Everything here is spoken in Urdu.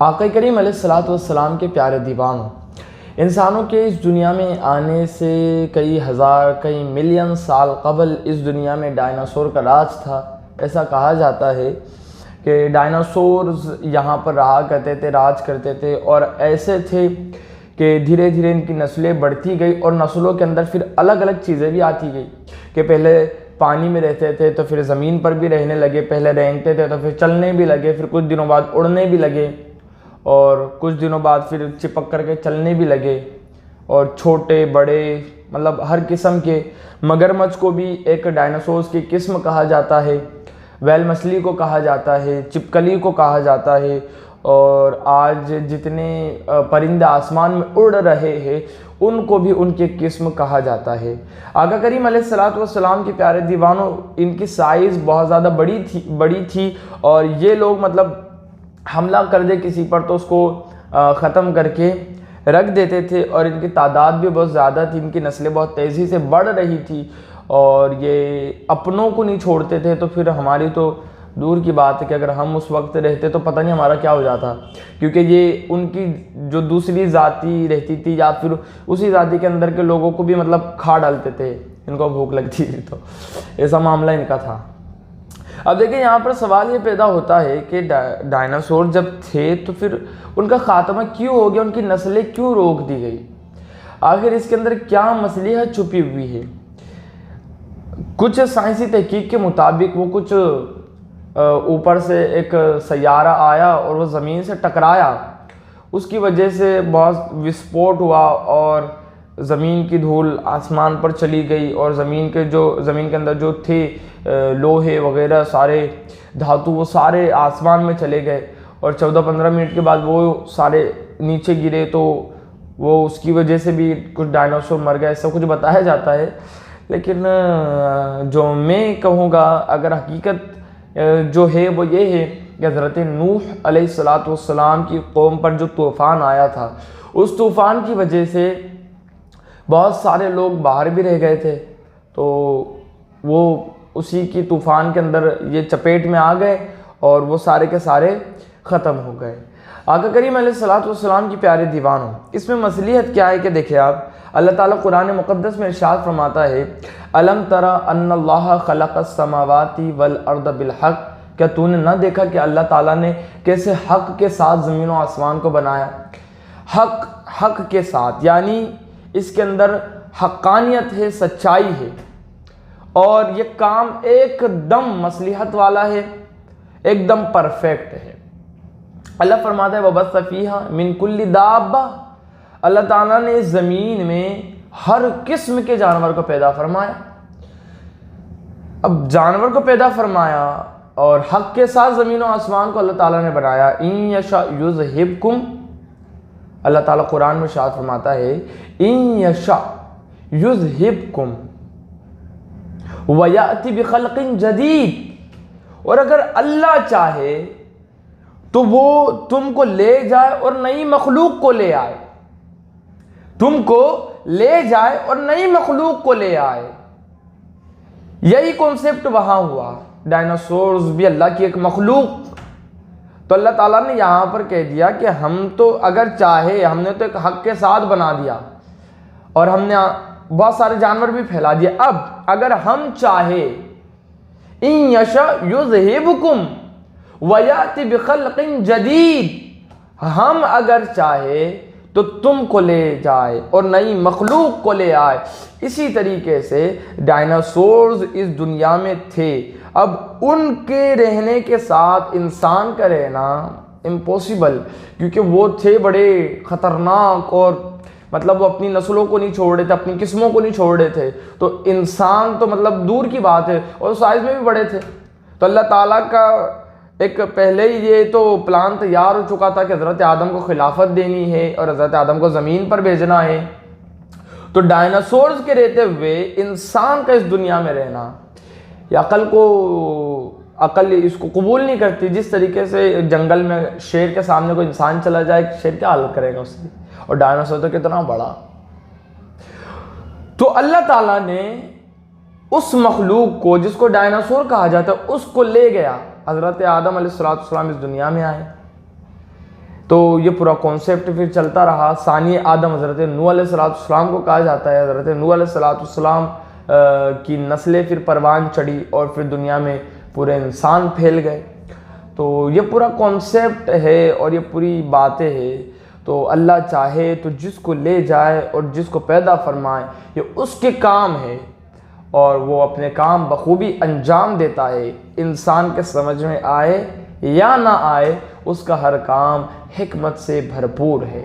آقا کریم علیہ الصلوۃ والسلام کے پیارے دیوانوں، انسانوں کے اس دنیا میں آنے سے کئی ہزار کئی ملین سال قبل اس دنیا میں ڈائناسور کا راج تھا۔ ایسا کہا جاتا ہے کہ ڈائناسورز یہاں پر رہا کرتے تھے، راج کرتے تھے، اور ایسے تھے کہ دھیرے دھیرے ان کی نسلیں بڑھتی گئی اور نسلوں کے اندر پھر الگ الگ چیزیں بھی آتی گئی کہ پہلے پانی میں رہتے تھے تو پھر زمین پر بھی رہنے لگے، پہلے رینگتے تھے تو پھر چلنے بھی لگے، پھر کچھ دنوں بعد اڑنے بھی لگے، اور کچھ دنوں بعد پھر چپک کر کے چلنے بھی لگے، اور چھوٹے بڑے مطلب ہر قسم کے مگرمچھ کو بھی ایک ڈائناسورز کی قسم کہا جاتا ہے، ویل مچھلی کو کہا جاتا ہے، چپکلی کو کہا جاتا ہے، اور آج جتنے پرندے آسمان میں اڑ رہے ہیں ان کو بھی ان کی قسم کہا جاتا ہے۔ آقا کریم علیہ الصلوۃ والسلام کے پیارے دیوانوں، ان کی سائز بہت زیادہ بڑی تھی، اور یہ لوگ مطلب حملہ کر دے کسی پر تو اس کو ختم کر کے رکھ دیتے تھے، اور ان کی تعداد بھی بہت زیادہ تھی، ان کی نسلیں بہت تیزی سے بڑھ رہی تھی، اور یہ اپنوں کو نہیں چھوڑتے تھے۔ تو پھر ہماری تو دور کی بات ہے کہ اگر ہم اس وقت رہتے تو پتہ نہیں ہمارا کیا ہو جاتا، کیونکہ یہ ان کی جو دوسری ذاتی رہتی تھی یا پھر اسی ذاتی کے اندر کے لوگوں کو بھی مطلب کھا ڈالتے تھے، ان کو بھوک لگتی تھی، تو ایسا معاملہ ان کا تھا۔ اب دیکھیں یہاں پر سوال یہ پیدا ہوتا ہے کہ ڈائناسور جب تھے تو پھر ان کا خاتمہ کیوں ہو گیا، ان کی نسلیں کیوں روک دی گئی، آخر اس کے اندر کیا مصلحت چھپی ہوئی ہے؟ کچھ سائنسی تحقیق کے مطابق وہ کچھ اوپر سے ایک سیارہ آیا اور وہ زمین سے ٹکرایا، اس کی وجہ سے بہت وسفوٹ ہوا اور زمین کی دھول آسمان پر چلی گئی، اور زمین کے اندر جو تھے لوہے وغیرہ سارے دھاتو وہ سارے آسمان میں چلے گئے، اور 14-15 منٹ کے بعد وہ سارے نیچے گرے، تو وہ اس کی وجہ سے بھی کچھ ڈائناسور مر گئے، ایسا کچھ بتایا جاتا ہے۔ لیکن جو میں کہوں گا اگر حقیقت جو ہے وہ یہ ہے کہ حضرت نوح علیہ الصلوۃ والسلام کی قوم پر جو طوفان آیا تھا، اس طوفان کی وجہ سے بہت سارے لوگ باہر بھی رہ گئے تھے، تو وہ اسی کی طوفان کے اندر یہ چپیٹ میں آ گئے اور وہ سارے کے سارے ختم ہو گئے۔ آقا کریم علیہ الصلوۃ والسلام کی پیارے دیوانوں، اس میں مصلحت کیا ہے کہ دیکھیں آپ، اللہ تعالیٰ قرآن مقدس میں ارشاد فرماتا ہے، الم تری ان اللہ خلق السماوات والارض بالحق، کیا تو نے نہ دیکھا کہ اللہ تعالیٰ نے کیسے حق کے ساتھ زمین و آسمان کو بنایا؟ حق کے ساتھ، یعنی اس کے اندر حقانیت ہے، سچائی ہے، اور یہ کام ایک دم مصلحت والا ہے، ایک دم پرفیکٹ ہے۔ اللہ فرماتا ہے وَبَثَّ فِيهَا مِن كُلِّ دَابَّةٍ، اللہ تعالیٰ نے اس زمین میں ہر قسم کے جانور کو پیدا فرمایا۔ اب جانور کو پیدا فرمایا اور حق کے ساتھ زمین و آسمان کو اللہ تعالیٰ نے بنایا۔ اِن یشاء یذہبکم، اللہ تعالیٰ قرآن میں ارشاد فرماتا ہے اِن یشاء یذہبکم وَیَأْتِ بِخَلْقٍ جَدِیدٍ، اور اگر اللہ چاہے تو وہ تم کو لے جائے اور نئی مخلوق کو لے آئے، تم کو لے جائے اور نئی مخلوق کو لے آئے۔ یہی کنسپٹ وہاں ہوا، ڈائناسورز بھی اللہ کی ایک مخلوق، تو اللہ تعالیٰ نے یہاں پر کہہ دیا کہ ہم تو اگر چاہے، ہم نے تو ایک حق کے ساتھ بنا دیا اور ہم نے بہت سارے جانور بھی پھیلا دیے، اب اگر ہم چاہے ان یشاء یذہبکم وَیَأْتِ بِخَلْقٍ جَدِیدٍ، ہم اگر چاہے تو تم کو لے جائے اور نئی مخلوق کو لے آئے۔ اسی طریقے سے ڈائناسورز اس دنیا میں تھے، اب ان کے رہنے کے ساتھ انسان کا رہنا امپوسیبل، کیونکہ وہ تھے بڑے خطرناک، اور مطلب وہ اپنی نسلوں کو نہیں چھوڑ رہے تھے، اپنی قسموں کو نہیں چھوڑ رہے تھے، تو انسان تو مطلب دور کی بات ہے، اور سائز میں بھی بڑے تھے۔ تو اللہ تعالیٰ کا ایک پہلے ہی یہ تو پلان تیار ہو چکا تھا کہ حضرت آدم کو خلافت دینی ہے اور حضرت آدم کو زمین پر بھیجنا ہے، تو ڈائناسورز کے رہتے ہوئے انسان کا اس دنیا میں رہنا، یہ عقل اس کو قبول نہیں کرتی۔ جس طریقے سے جنگل میں شیر کے سامنے کوئی انسان چلا جائے، شیر کیا حل کرے گا اس کی، اور ڈائناسور تو کتنا بڑا۔ تو اللہ تعالیٰ نے اس مخلوق کو جس کو ڈائناسور کہا جاتا ہے اس کو لے گیا، حضرت آدم علیہ السلام اس دنیا میں آئے، تو یہ پورا کانسیپٹ پھر چلتا رہا. ثانی آدم حضرت نوح علیہ السلام کو کہا جاتا ہے. حضرت نوح علیہ السلام کی نسلیں پھر پروان چڑھی اور پھر دنیا میں پورے انسان پھیل گئے. تو یہ پورا کانسیپٹ ہے اور یہ پوری باتیں ہیں. تو اللہ چاہے تو جس کو لے جائے اور جس کو پیدا فرمائے یہ اس کے کام ہے اور وہ اپنے کام بخوبی انجام دیتا ہے. انسان کے سمجھ میں آئے یا نہ آئے اس کا ہر کام حکمت سے بھرپور ہے.